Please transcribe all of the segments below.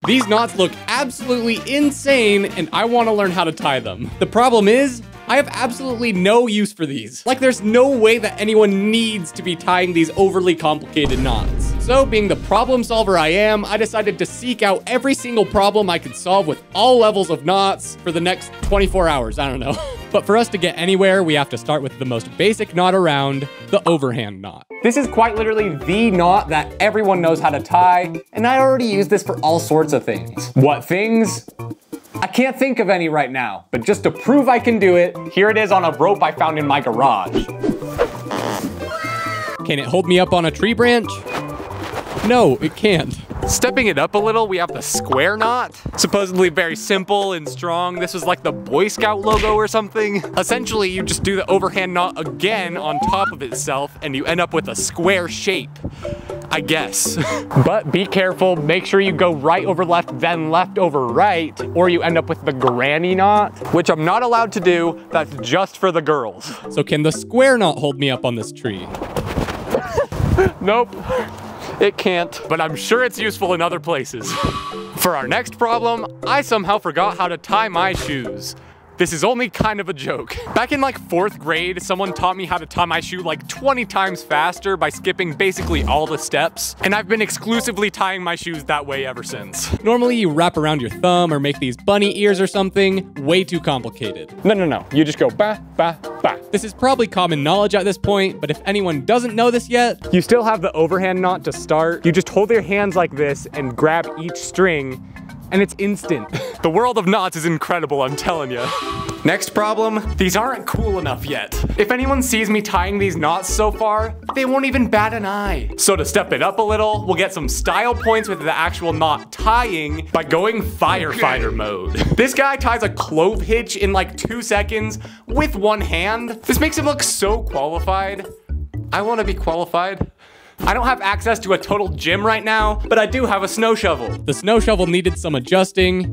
These knots look absolutely insane, and I want to learn how to tie them. The problem is, I have absolutely no use for these. Like, there's no way that anyone needs to be tying these overly complicated knots. So, being the problem solver I am, I decided to seek out every single problem I could solve with all levels of knots for the next 24 hours, I don't know. But for us to get anywhere, we have to start with the most basic knot around, the overhand knot. This is quite literally the knot that everyone knows how to tie, and I already use this for all sorts of things. What things? I can't think of any right now, but just to prove I can do it, here it is on a rope I found in my garage. Can it hold me up on a tree branch? No, it can't. Stepping it up a little, we have the square knot. Supposedly very simple and strong. This was like the Boy Scout logo or something. Essentially, you just do the overhand knot again on top of itself and you end up with a square shape, I guess. But be careful, make sure you go right over left, then left over right, or you end up with the granny knot, which I'm not allowed to do. That's just for the girls. So can the square knot hold me up on this tree? Nope. It can't, but I'm sure it's useful in other places. For our next problem, I somehow forgot how to tie my shoes. This is only kind of a joke. Back in like 4th grade, someone taught me how to tie my shoe like 20 times faster by skipping basically all the steps, and I've been exclusively tying my shoes that way ever since. Normally you wrap around your thumb or make these bunny ears or something. Way too complicated. No. You just go ba, ba, ba. This is probably common knowledge at this point, but if anyone doesn't know this yet, you still have the overhand knot to start. You just hold your hands like this and grab each string, and it's instant. The world of knots is incredible, I'm telling you. Next problem, these aren't cool enough yet. If anyone sees me tying these knots so far, they won't even bat an eye. So to step it up a little, we'll get some style points with the actual knot tying by going firefighter mode. This guy ties a clove hitch in like 2 seconds with one hand. This makes him look so qualified. I want to be qualified. I don't have access to a total gym right now, but I do have a snow shovel. The snow shovel needed some adjusting.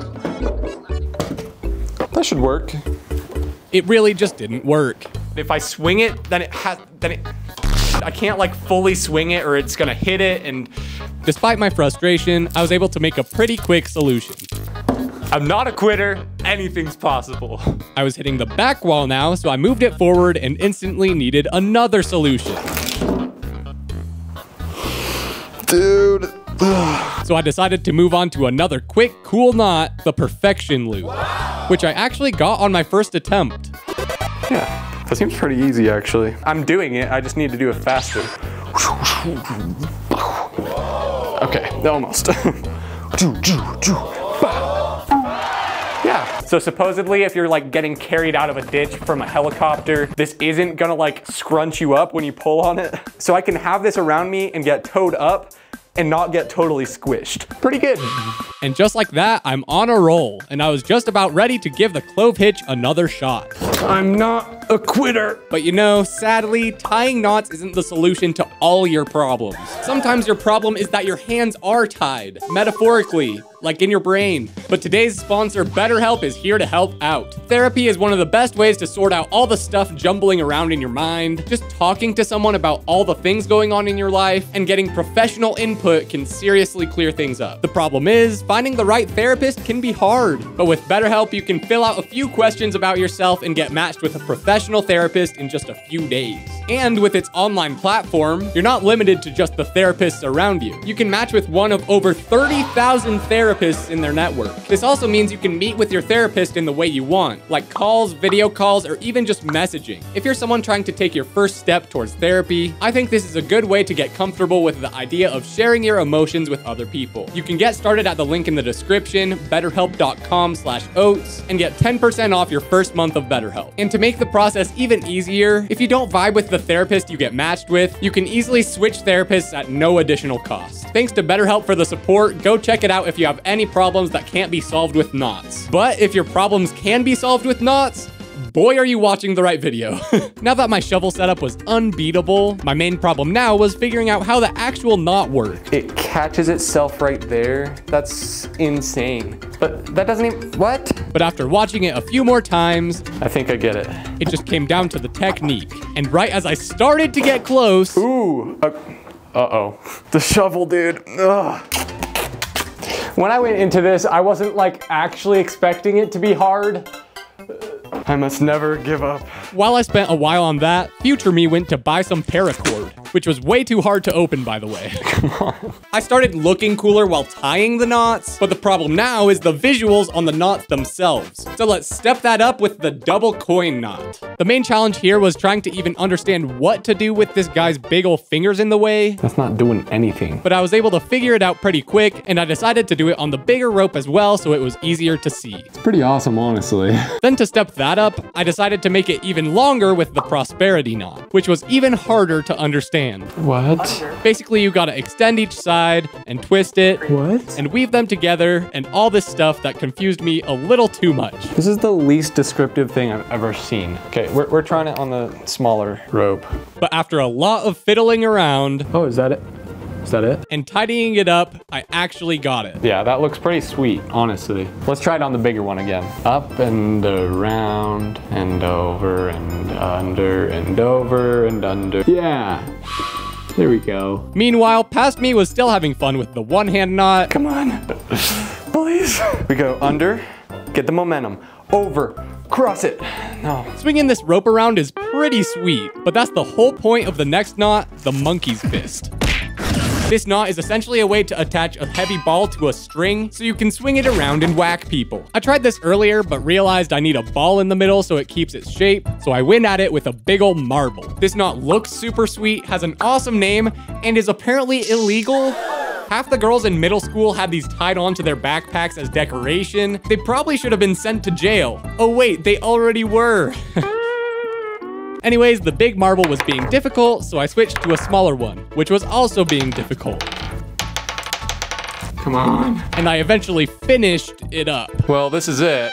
That should work. It really just didn't work. If I swing it, I can't like fully swing it or it's gonna hit it, and despite my frustration, I was able to make a pretty quick solution. I'm not a quitter, anything's possible. I was hitting the back wall now, so I moved it forward and instantly needed another solution. Dude. So I decided to move on to another quick, cool knot, the perfection loop, which I actually got on my first attempt. Yeah, that seems pretty easy actually. I'm doing it, I just need to do it faster. Okay, almost. Yeah, so supposedly if you're like getting carried out of a ditch from a helicopter, this isn't gonna like scrunch you up when you pull on it. So I can have this around me and get towed up and not get totally squished. Pretty good. And just like that, I'm on a roll, and I was just about ready to give the clove hitch another shot. I'm not a quitter. But you know, sadly, tying knots isn't the solution to all your problems. Sometimes your problem is that your hands are tied, metaphorically, like in your brain. But today's sponsor, BetterHelp, is here to help out. Therapy is one of the best ways to sort out all the stuff jumbling around in your mind. Just talking to someone about all the things going on in your life and getting professional input can seriously clear things up. The problem is, finding the right therapist can be hard. But with BetterHelp, you can fill out a few questions about yourself and get matched with a professional therapist in just a few days. And with its online platform, you're not limited to just the therapists around you. You can match with one of over 30,000 therapists in their network. This also means you can meet with your therapist in the way you want, like calls, video calls, or even just messaging. If you're someone trying to take your first step towards therapy, I think this is a good way to get comfortable with the idea of sharing your emotions with other people. You can get started at the link in the description, betterhelp.com/oats, and get 10% off your first month of BetterHelp. And to make the process even easier, if you don't vibe with the therapist you get matched with, you can easily switch therapists at no additional cost. Thanks to BetterHelp for the support. Go check it out if you have any problems that can't be solved with knots. But if your problems can be solved with knots, boy, are you watching the right video. Now that my shovel setup was unbeatable, my main problem now was figuring out how the actual knot worked. It catches itself right there. That's insane. But that doesn't even, what? But after watching it a few more times, I think I get it. It just came down to the technique. And right as I started to get close, ooh, uh-oh. The shovel, dude. Ugh. When I went into this, I wasn't like actually expecting it to be hard. I must never give up. While I spent a while on that, future me went to buy some paracord, which was way too hard to open, by the way. Come on. I started looking cooler while tying the knots, but the problem now is the visuals on the knots themselves. So let's step that up with the double coin knot. The main challenge here was trying to even understand what to do with this guy's big ol' fingers in the way. That's not doing anything. But I was able to figure it out pretty quick, and I decided to do it on the bigger rope as well so it was easier to see. It's pretty awesome, honestly. Then to step that up, I decided to make it even longer with the prosperity knot, which was even harder to understand. What? Basically, you gotta extend each side and twist it. What? And weave them together and all this stuff that confused me a little too much. This is the least descriptive thing I've ever seen. Okay, we're trying it on the smaller rope. But after a lot of fiddling around... Oh, is that it? Is that it? And tidying it up, I actually got it. Yeah, that looks pretty sweet, honestly. Let's try it on the bigger one again. Up and around and over and under and over and under. Yeah. There we go. Meanwhile, past me was still having fun with the one-hand knot. Come on. Please. We go under, get the momentum, over, cross it. No. Swinging this rope around is pretty sweet, but that's the whole point of the next knot, the monkey's fist. This knot is essentially a way to attach a heavy ball to a string so you can swing it around and whack people. I tried this earlier, but realized I need a ball in the middle so it keeps its shape, so I went at it with a big ol' marble. This knot looks super sweet, has an awesome name, and is apparently illegal. Half the girls in middle school had these tied onto their backpacks as decoration. They probably should have been sent to jail. Oh wait, they already were. Anyways, the big marble was being difficult, so I switched to a smaller one, which was also being difficult. Come on. And I eventually finished it up. Well, this is it.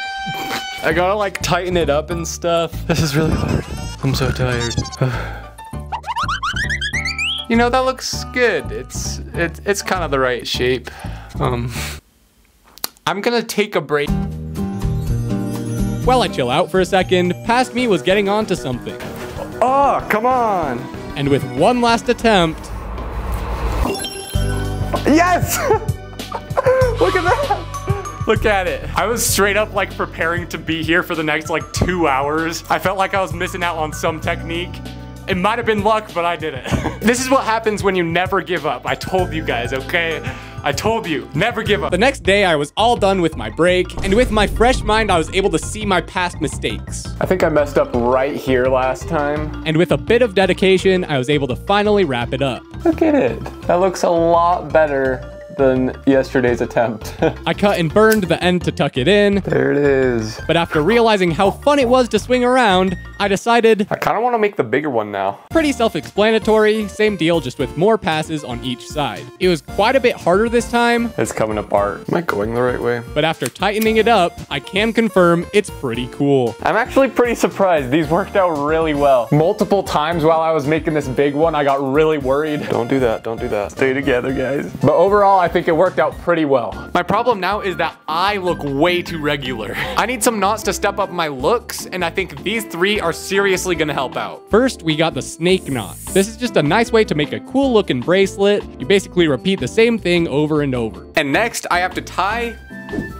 I gotta like tighten it up and stuff. This is really hard. I'm so tired. You know, that looks good. It's kind of the right shape. I'm gonna take a break. While I chill out for a second, past me was getting onto something. Oh, come on. And with one last attempt... Yes! Look at that. Look at it. I was straight up like preparing to be here for the next like 2 hours. I felt like I was missing out on some technique. It might have been luck, but I did it. This is what happens when you never give up. I told you guys, okay? I told you, never give up. The next day, I was all done with my break, and with my fresh mind, I was able to see my past mistakes. I think I messed up right here last time. And with a bit of dedication, I was able to finally wrap it up. Look at it. That looks a lot better than yesterday's attempt. I cut and burned the end to tuck it in. There it is. But after realizing how fun it was to swing around, I decided... I kind of want to make the bigger one now. Pretty self-explanatory, same deal, just with more passes on each side. It was quite a bit harder this time. It's coming apart. Am I going the right way? But after tightening it up, I can confirm it's pretty cool. I'm actually pretty surprised. These worked out really well. Multiple times while I was making this big one, I got really worried. Don't do that. Don't do that. Stay together, guys. But overall, I think it worked out pretty well. My problem now is that I look way too regular. I need some knots to step up my looks, and I think these three are seriously gonna help out. First, we got the snake knot. This is just a nice way to make a cool looking bracelet. You basically repeat the same thing over and over. And next, I have to tie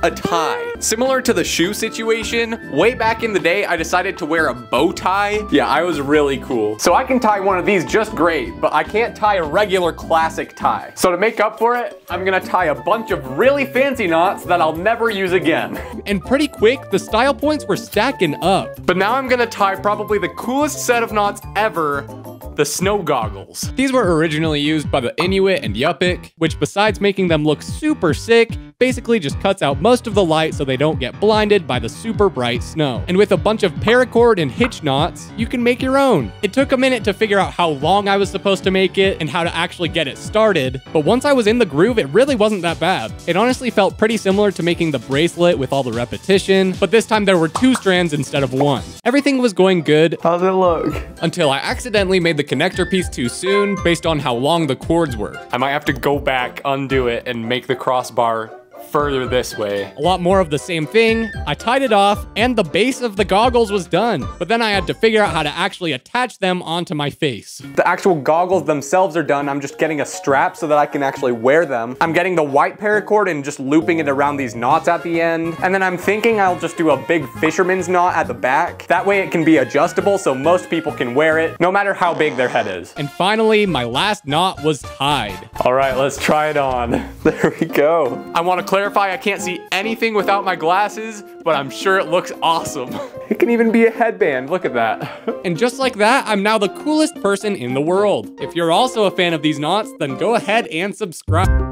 a tie. Similar to the shoe situation, way back in the day, I decided to wear a bow tie. Yeah, I was really cool. So I can tie one of these just great, but I can't tie a regular classic tie. So to make up for it, I'm gonna tie a bunch of really fancy knots that I'll never use again. And pretty quick, the style points were stacking up. But now I'm gonna tie probably the coolest set of knots ever, the snow goggles. These were originally used by the Inuit and Yupik, which besides making them look super sick, basically just cuts out most of the light so they don't get blinded by the super bright snow. And with a bunch of paracord and hitch knots, you can make your own. It took a minute to figure out how long I was supposed to make it and how to actually get it started, but once I was in the groove, it really wasn't that bad. It honestly felt pretty similar to making the bracelet with all the repetition, but this time there were 2 strands instead of 1. Everything was going good. How's it look? Until I accidentally made the connector piece too soon based on how long the cords were. I might have to go back, undo it, and make the crossbar further this way. A lot more of the same thing. I tied it off, and the base of the goggles was done. But then I had to figure out how to actually attach them onto my face. The actual goggles themselves are done. I'm just getting a strap so that I can actually wear them. I'm getting the white paracord and just looping it around these knots at the end. And then I'm thinking I'll just do a big fisherman's knot at the back. That way it can be adjustable so most people can wear it, no matter how big their head is. And finally, my last knot was tied. All right, let's try it on. There we go. I want to clarify, I can't see anything without my glasses, but I'm sure it looks awesome. It can even be a headband, look at that. And just like that, I'm now the coolest person in the world. If you're also a fan of these knots, then go ahead and subscribe.